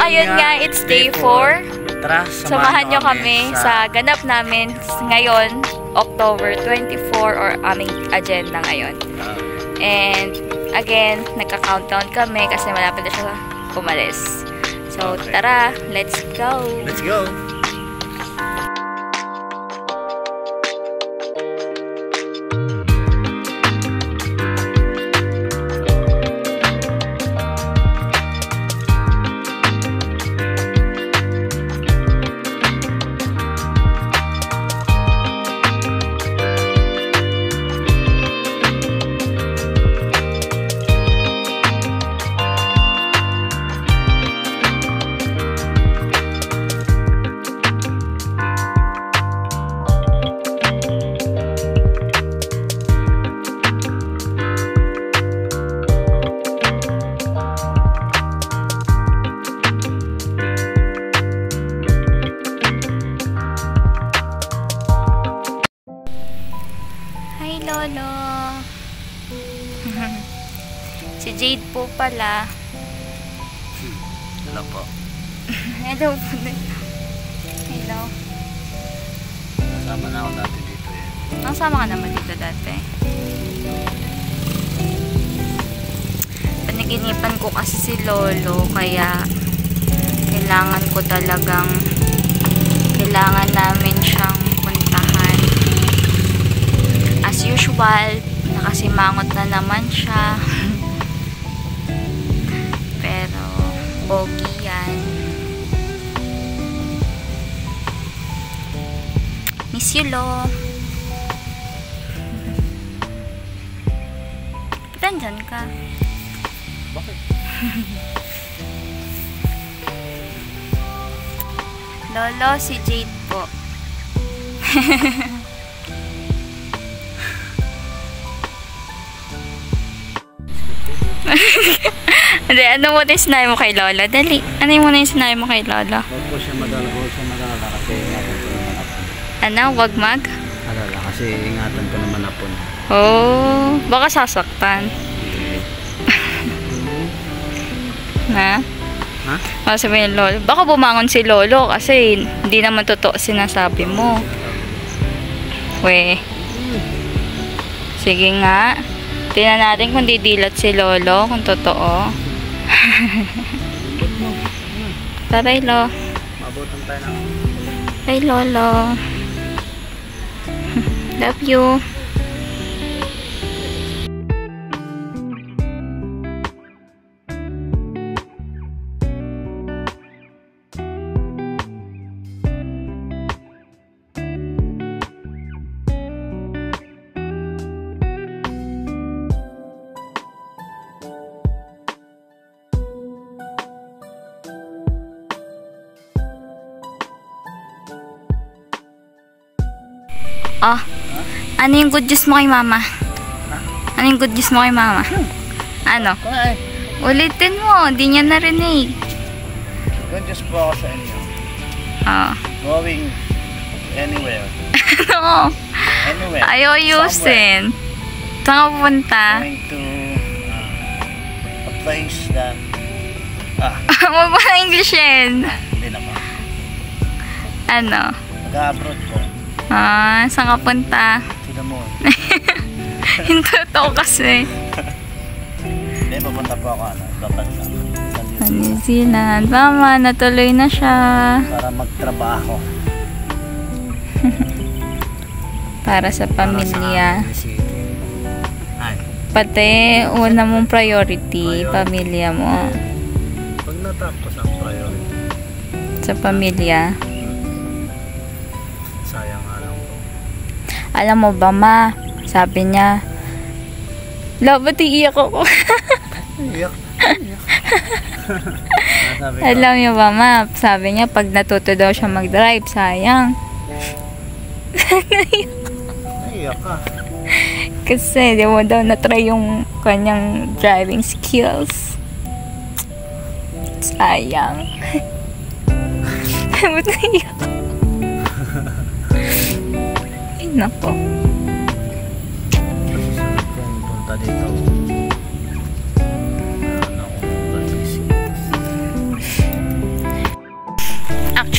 ayun nga, it's day 4. Tara, Samahan nyo kami sa ganap namin ngayon, October 24, or aming agenda ngayon. And again, nagka-countdown kami kasi malapit na siya umalis. So, tara, let's go! Let's go! Hi, Lolo! Si Jade po pala. Hello po. Hello po. Hello. Kasama na ako dati dito eh. Nasama ka naman dito dati. Panaginipan ko kasi si Lolo, kaya kailangan namin siyang puntahan. As usual, nakasimangot na naman siya. Pero, pogi yan. Miss you, Lo. Ba't nandyan ka? Bakit? Lolo, si Jade po. Hindi, ano mo na sinabi mo kay Lola? Dali, ano mo na sinabi mo kay Lola? Huwag po siya madala kasi ingatan ko naman ako. Ano, wag mag? Alala, kasi ingatan ko naman ako. Oh, baka sasaktan. Na? Ha? Baka sabihin ni Lolo. Baka bumangon si Lolo kasi hindi naman totoo sinasabi mo. We. Sige nga. Tingnan natin kung didilat si Lolo, kung totoo. Taray, Lo. Mabutan tayo na. Bye, Lolo. Love you. Oh, ano yung good news mo kay Mama? Ano yung good news mo kay Mama? Ano? Ulitin mo, di niya narinig. Good news po ako sa inyo. Oh. Going anywhere. No. Anywhere. Ayaw ayusin. Saan ka pupunta? Going to a place that... Huwag mo na Englishin. Hindi naman. Ano? Nag-abroad po. Saan ka punta? To the moon. Hindi totoo kasi. Hindi, papunta po ako dapat Sa New Zealand. Mama, natuloy na siya. para magtrabaho. Para sa pamilya. Ay, Pati, una mong priority, pamilya mo. pag natapos ang priority, Sa pamilya. sayang nga lang po. Alam mo ba, Ma? Sabi niya, "La, ba't iiyak ako?" Iyak. Sabi ko, Alam niyo ba, Ma? Sabi niya, pag natuto daw siya mag-drive, sayang. naiyak ka. Kasi, di mo daw na-try yung kanyang driving skills. Sayang. Ba't naiyak? Ay, nako. Kung punta dito,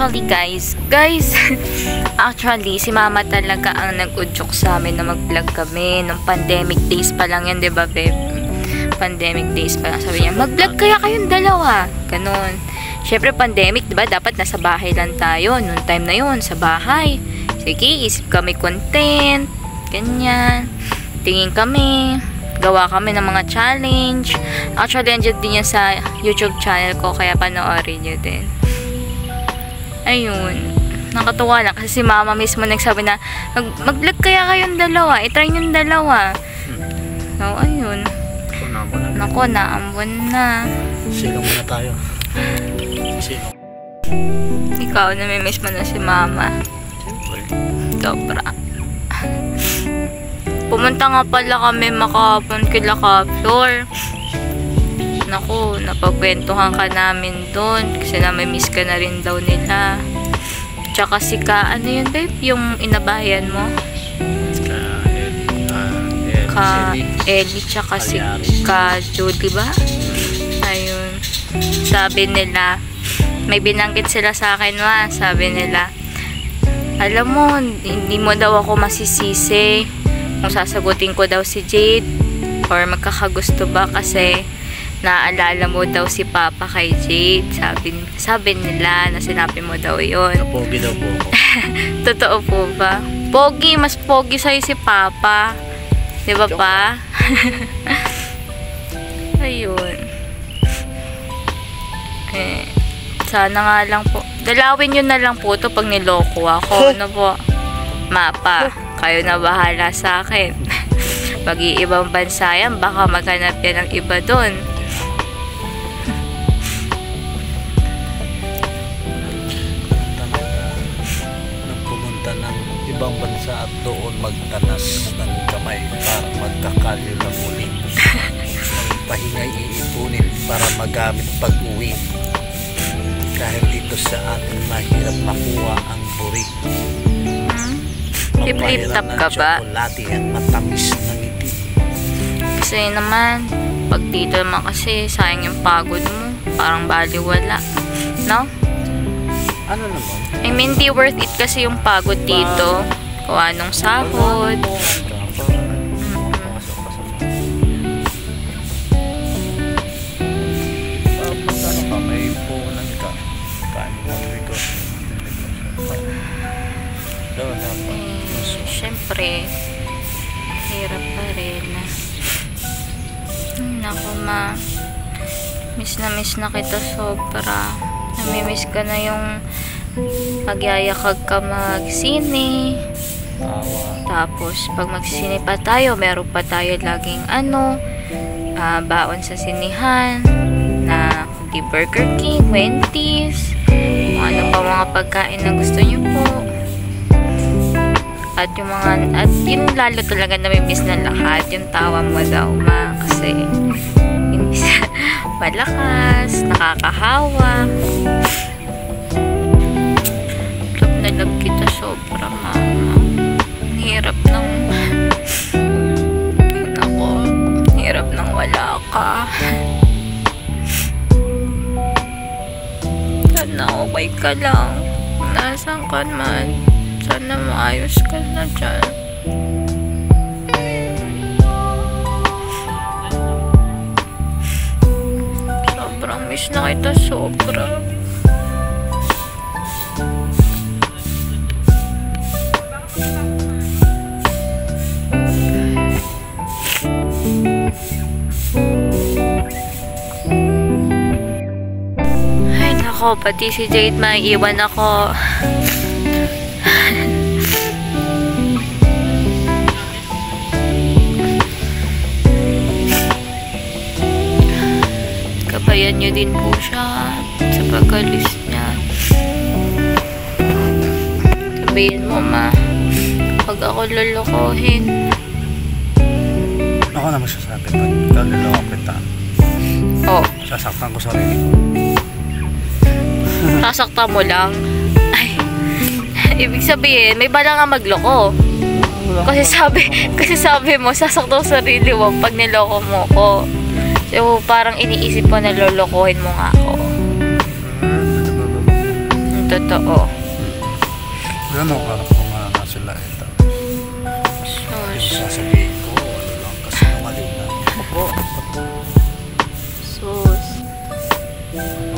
Actually guys, actually si mama talaga ang nag-udyok sa amin na mag-vlog kami nung pandemic days pa lang yan, 'di ba, babe? Pandemic days pa lang, sabi niya, mag-vlog kaya kayong dalawa. Ganon. Syempre pandemic, 'di ba? Dapat nasa bahay lang tayo noong time na 'yon, sa bahay. Sige, isip kami content, ganyan. Tingin kami, gawa kami ng mga challenge. Actually, andyan din yan sa YouTube channel ko, kaya panoorin nyo din. Ayun. Nakatuwa lang kasi si mama mismo nagsabi na mag-vlog kaya kayong dalawa. I-try yung dalawa. So, ayun. Nako, naambon na. Silong muna tayo. Silong. Ikaw, namimiss mo na si mama. Siyempre. Sobra. Pumunta nga pala kami makapon kila Kapsor. Naku, napagkwentuhan ka namin doon kasi namimiss ka na rin daw nila. Tsaka si Ka, ano yun babe? Yung inabayan mo? Ka Ellie, tsaka si Ka Judy ba? Ayun. Sabi nila, may binanggit sila sa akin sabi nila, alam mo, hindi mo daw ako masisisi kung sasagutin ko daw si Jade or magkakagusto ba kasi naalala mo daw si Papa kay Jade. Sabi nila na sinabi mo daw yun. Pogi daw po ako. Totoo po ba? Pogi, mas pogi sa'yo si Papa. Di ba pa? Ayun. Sana nga lang po. Dalawin yun na lang po to pag niloko ako. Ano po? Mapa, kayo na bahala sa akin. Pag-iibang bansa yan, baka maghanap yan ng iba doon. Pumunta ng ibang bansa at doon magtanas ng kamay para magkakalyo ng uli. Pahingay iipunin para magamit pag-uwi. Dahil dito sa atin mahirap makuha ang buri. Flip-top ka ba? Chocolate at matamis na ngiti. Kasi naman, pag dito naman kasi sayang yung pagod mo. Parang baliwala. No? Ano naman? I mean, di worth it kasi yung pagod dito. Kung anong sahod. Siyempre, hirap pa rin. Naku ma, miss na kita sobra. Namimiss ka na yung pagyayakag ka magsine. Tapos pag magsine pa tayo, meron pa tayo laging baon sa sinihan na di Burger King, Wendy's, kung ano pa mga pagkain na gusto niyo po. At yun lalo talaga namimiss na lahat, yung tawa mo daw ma, kasi malakas, nakakahawa. Love na love kita sobra mama. Hirap ng hirap ng wala ka. Sana okay ka lang, nasaan ka man. Sana maayos ka na dyan. Sobrang miss na kita, sobra. Ay nako, pati si Jade maiiwan ako. Kabayan nyo din po siya sa pag-alis niya. Sabihin mo ma, pag ako lulukohin. Ako na magsasabi pag kaluloko kita. Oh. Sasaktan ko sarili ko. Sasaktan mo lang? Ay, ibig sabihin, may bala nga magloko. Kasi sabi mo, sasaktan ko sarili mo pag niloko mo ko. So, parang iniisip ko na lolokohin mo nga ako. totoo. Ano, parang kumana sila ito. Yung sasabihin ko, ano lang, kasi namalin na. Opo. Sus.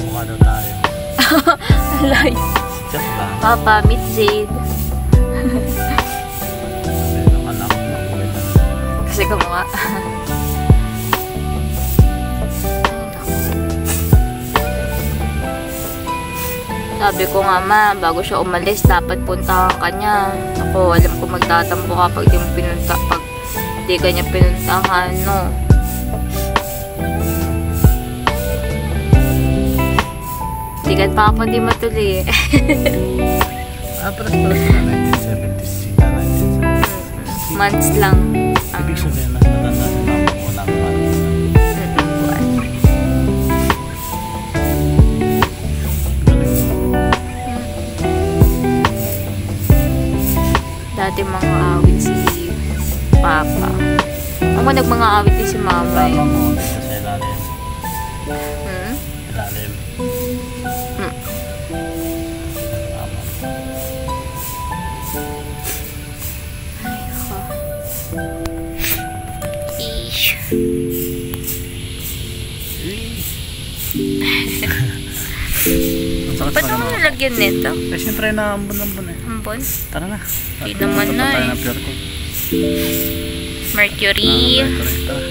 Mukha daw tayo. Alay. Check lang. Papa, meet Zade. Sabi ng anak na kulit. Kasi kamukha. Sabi ko nga ma, bago siya umalis, dapat puntahan ka niya. Ako, alam ko magtatampo ka pag di mo pinunta, pag di ka niya pinuntahan, no? Di ka pa ako di matuloy. Paras na 1976 na 1976. Months lang. Ibig sabihin na matanda si mama ko na parang dati mga awit si Papa. Ako nagmanga awit din si Mama eh. Mama mo dito sa ilalim. Hmm? Ilalim. Mama. Ay, ako. Ish. Ang sakit Ba't pa naman naman. nalagyan nito? Eh, siyempre naambon-ambon eh. Ambon? Tara na. Di naman na Tayo eh. ng pure coat. Mercury. Mercury, tara.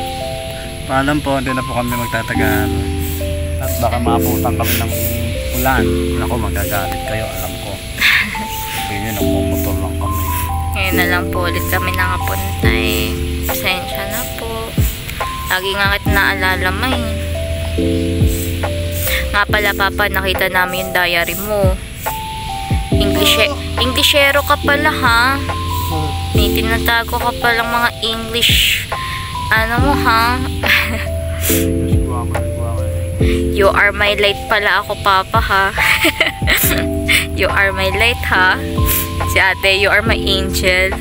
Paalam po, hindi na po kami magtatagal. At baka maabutan kami ng ulan. Ako, magagalit kayo, alam ko. Sabihin nyo, nagmumotor lang kami. Ngayon na lang po ulit kami nakapunta eh. Pasensya na po. Lagi nga kita naalala mo eh. Nga pala Papa, nakita namin yung diary mo. Englishero ka pala ha. May tinatago ka palang mga English. Ano mo ha? You are my light pala ako Papa ha. You are my light ha. Si ate, you are my angel.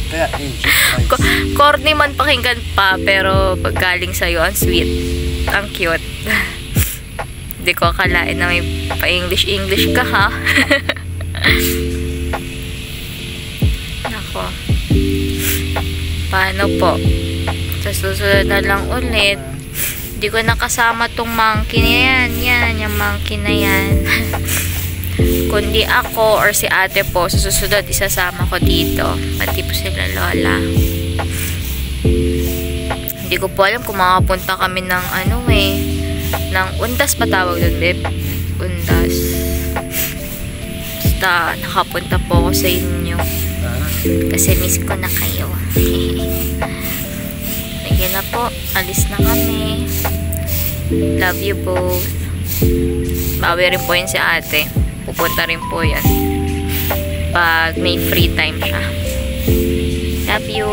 Kaya, angel, nice. Corny man pakinggan pa, pero pag galing sa'yo, ang sweet. Ang cute. Hindi ko akalain na may pa-English ka ha. Nako. Paano po? Sa susunod na lang ulit. Hindi ko nakasama tong monkey na yan. Yan, yung monkey na yan. Kundi ako or si ate po, sa susunod isasama ko dito. Pati po sila lola. Hindi ko po alam kung makapunta kami ng ano eh. Ng undas pa tawag doon, babe. Undas. Basta nakapunta po ako sa inyo. Kasi miss ko na kayo. Sige na po. Alis na kami. Love you both. Bawi rin po yun si ate. Pupunta rin po yan. Pag may free time siya. Love you.